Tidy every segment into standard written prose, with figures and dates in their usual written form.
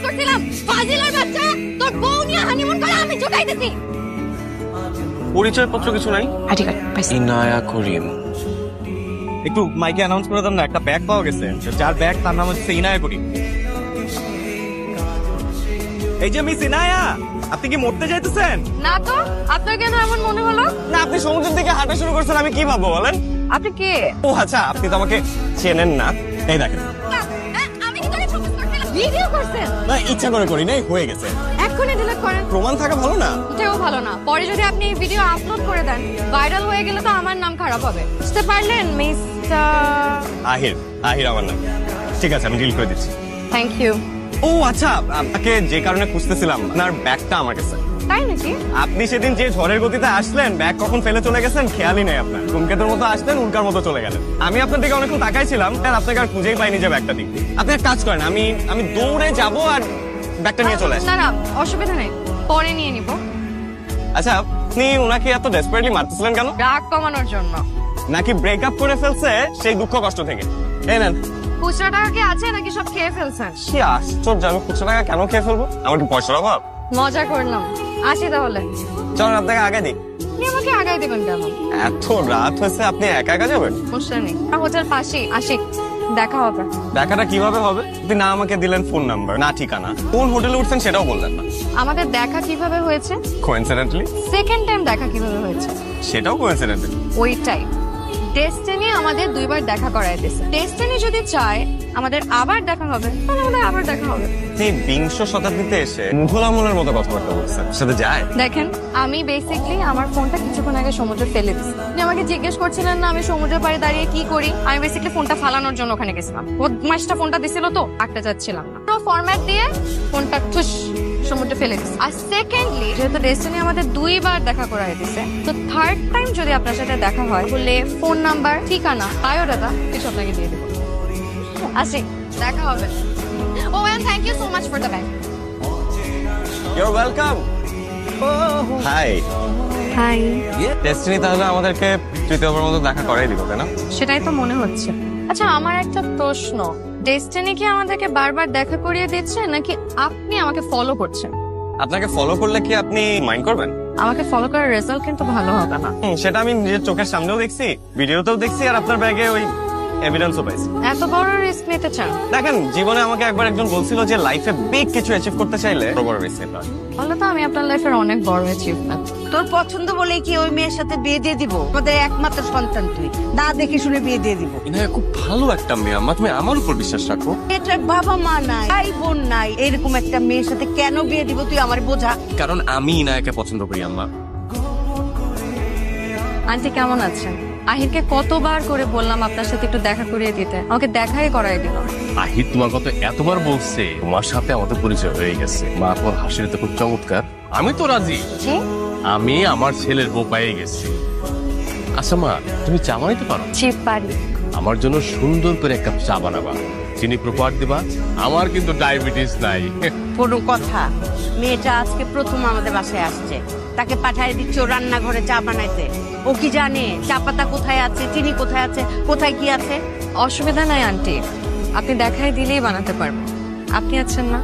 করছিলাম ফাজিলের বাচ্চা, তোর বউ নিয়ে হানিমুন করে আমি চুকাইতেছি। পরিচয়পত্র কিছু নাই? ঠিক আছে পাইছি। ইনায়া করিম। একটু মাইকে অ্যানাউন্স করে দাম না, একটা ব্যাগ পাওয়া গেছে, যার ব্যাগ তার নাম হচ্ছে ইনায়া করিম। এই যে মিস ইনায়া, আপনি কি মরতে যাইতেছেন? না তো, আপনার কেন এমন মনে হলো? না, আপনি সমুদ্রের দিকে হাঁটা শুরু করছেন, আমি কি ভাববো বলেন? আপনি কে? ও আচ্ছা, আপনি তো আমাকে চেনেন না। এই দেখেন, আমি কি তোকে প্রপোজ করছিলাম? ভিডিও করছেন? না ইচ্ছা করে করি নাই, হয়ে গেছে। এক্ষুনি ডিলিট করেন। প্রমাণ থাকা ভালো না? এটাও ভালো না। পরে যদি আপনি এই ভিডিও আপলোড করে দেন, ভাইরাল হয়ে গেলে তো আমার নাম খারাপ হবে। বুঝতে পারলেন মিস্টার? আহির, আহির আমার নাম। ঠিক আছে, আমি ডিল করে দিচ্ছি। Thank you. ও আচ্ছা, আপনাকে যে কারণে খুঁজতেছিলাম, আপনার ব্যাগটা আমার কাছে। তাই নাকি? আপনি সেদিন যে ঝড়ের গতিতে আসলেন, ব্যাগ কখন ফেলে চলে গেছেন খেয়ালই নেই আপনার। ধূমকেতুর মতো আসলেন, উল্কার মতো চলে গেলেন। আমি আপনার দিকে অনেকক্ষণ তাকাইছিলাম, আর আপনাকে আর খুঁজেই পাইনি যে ব্যাগটা দিক। আপনি এক কাজ করেন, আমি দৌড়ে যাব আর ব্যাগটা নিয়ে চলে আসি। না না, অসুবিধা নেই, পরে নিয়ে নিব। আচ্ছা, আপনি ওনাকে এত ডেসপারেটলি মারতেছিলেন কেন? রাগ কমানোর জন্য। নাকি ব্রেকআপ করে ফেলছে সেই দুঃখ কষ্ট থেকে? এই নেন। খুচরা টাকা কি আছে নাকি সব খেয়ে ফেলছেন? কি আশ্চর্য, আমি খুচরো টাকা কেন খেয়ে ফেলবো? আমার কি পয়সার অভাব? মজা করলাম। আসি তাহলে। চলুন আপনাকে আগে দিই। আপনি আমাকে আগাই দেবেন কেন? এত রাত হয়েছে, আপনি একা একা যাবেন? সমস্যা নেই, হোটেল পাশেই। আসি, দেখা হবে। দেখাটা কিভাবে হবে? আপনি না আমাকে দিলেন ফোন নাম্বার, না ঠিকানা, কোন হোটেলে উঠছেন সেটাও বললেন না। আমাদের দেখা কিভাবে হয়েছে? কোইন্সিডেন্টলি? সেকেন্ড টাইম দেখা কিভাবে হয়েছে? সেটাও কোইন্সিডেন্টলি। ওইটাই। ডেস্টিনি আমাদের দুইবার দেখা করায় দিয়েছে। ডেস্টিনি যদি চায় আমাদের আবার দেখা হবে, তাহলে আমাদের আবার দেখা হবে। এই বিংশ শতাব্দীতে এসে মুঘল আমলের মতো কথাবার্তা বলছেন, সাথে যায়? দেখেন, আমি বেসিক্যালি আমার ফোনটা কিছুক্ষণ আগে সমুদ্রে ফেলে দিচ্ছি। আপনি আমাকে জিজ্ঞেস করছিলেন না আমি সমুদ্রের পাড়ে দাঁড়িয়ে কি করি? আমি বেসিক্যালি ফোনটা ফালানোর জন্য ওখানে গেছিলাম। বদমাইশটা ফোনটা দিছিল তো, আটটা যাচ্ছিলাম না। পুরো ফরম্যাট দিয়ে ফোনটা ঠুস সমুদ্রে ফেলে দিচ্ছি। আর সেকেন্ডলি, যেহেতু ডেস্টিনি আমাদের দুইবার দেখা করাই দিছে, তো থার্ড টাইম যদি আপনার সাথে দেখা হয় বলে ফোন নাম্বার, ঠিকানা, বায়োডাটা কিছু আপনাকে দিয়ে দেবো। আসি, দেখা হবে। Oh and thank you so much for the bag. You're welcome. Hi. Hi. Destiny তাহলে আমাদেরকে তৃতীয়বার মতো দেখা করাই দিব, তাই না? সেটাই তো মনে হচ্ছে। আচ্ছা, আমার একটা প্রশ্ন, ডেস্টিনি কি আমাদেরকে বারবার দেখা করিয়ে দিচ্ছে নাকি আপনি আমাকে ফলো করছেন? আপনাকে ফলো করলে কি আপনি মাইন্ড করবেন? আমাকে ফলো করার রেজাল্ট কিন্তু ভালো হবে না। সেটা আমি নিজের চোখের সামনেও দেখছি, ভিডিওতেও দেখছি, আর আপনার ব্যাগে ওই এভিডেন্সও পাইছি। এত বড় রিস্ক নিতে চান? দেখেন, জীবনে আমাকে একবার একজন বলছিল যে লাইফে বিগ কিছু অ্যাচিভ করতে চাইলে বড় রিস্ক নিতে হয়। তাহলে তো আমি আপনার লাইফের অনেক বড় অ্যাচিভমেন্ট। তোর পছন্দ বলে কি ওই মেয়ের সাথে বিয়ে দিয়ে দিব? আমাদের একমাত্র সন্তান তুই, না দেখে শুনে বিয়ে দিয়ে দিব। ইনায়া খুব ভালো একটা মেয়ে আম্মা, তুমি আমার উপর বিশ্বাস রাখো। এটার বাবা মা নাই, ভাই বোন নাই, এরকম একটা মেয়ের সাথে কেন বিয়ে দিব তুই আমার বোঝা। কারণ আমি ইনায়াকে পছন্দ করি আম্মা। আন্টি কেমন আছেন? আহিরকে কতবার করে বললাম আপনার সাথে একটু দেখা করিয়ে দিতে, আমাকে দেখাই করাই দিল। আহির তোমার কথা এতবার বলছে, তোমার সাথে আমাদের পরিচয় হয়ে গেছে। মা তোমার হাসিটা তো খুব চমৎকার। আমি তো রাজি, জি? আমি আমার ছেলের বউ পেয়ে গেছি। আচ্ছা মা, তুমি চা বানাইতে পারো? জি পারি। আমার জন্য সুন্দর করে এক কাপ চা বানাবা, চিনি প্রপার দিবা। আমার কিন্তু ডায়াবেটিস নাই। কোনো কথা, মেয়েটা আজকে প্রথম আমাদের বাসায় আসছে, তাকে পাঠায় দিচ্ছ রান্নাঘরে চা বানাইতে। ও কি জানে চা পাতা কোথায় আছে, চিনি কোথায় আছে, কোথায় কি আছে? অসুবিধা নাই আন্টি, আপনি দেখাই দিলেই বানাতে পারবো। আপনি আছেন না?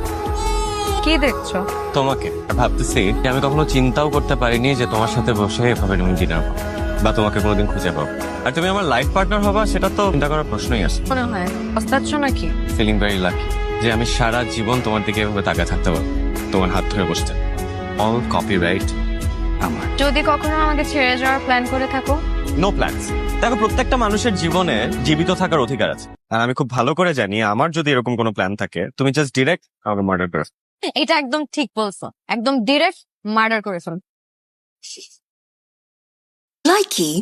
কি দেখছো? তোমাকে ভাবতেছি যে আমি কখনো চিন্তাও করতে পারিনি যে তোমার সাথে বসে এভাবে তুমি ডিনার পাবো বা তোমাকে কোনোদিন খুঁজে পাবো। আর তুমি আমার লাইফ পার্টনার হবা, সেটা তো চিন্তা করার প্রশ্নই আসে। মনে হয় অস্তাচ্ছ নাকি? ফিলিং ভেরি লাকি যে আমি সারা জীবন তোমার দিকে এভাবে তাকায় থাকতে পারবো, তোমার হাত ধরে বসতে। অল কপিরাইট আমার। যদি কখনো আমাকে ছেড়ে যাওয়ার প্ল্যান করে থাকো? No plans. দেখো, প্রত্যেকটা মানুষের জীবনে জীবিত থাকার অধিকার আছে, আর আমি খুব ভালো করে জানি আমার যদি এরকম কোনো প্ল্যান থাকে, তুমি জাস্ট ডিরেক্ট আমাকে মার্ডার করে। এটা একদম ঠিক বলছো, একদম ডিরেক্ট মার্ডার করে ফেল। Likey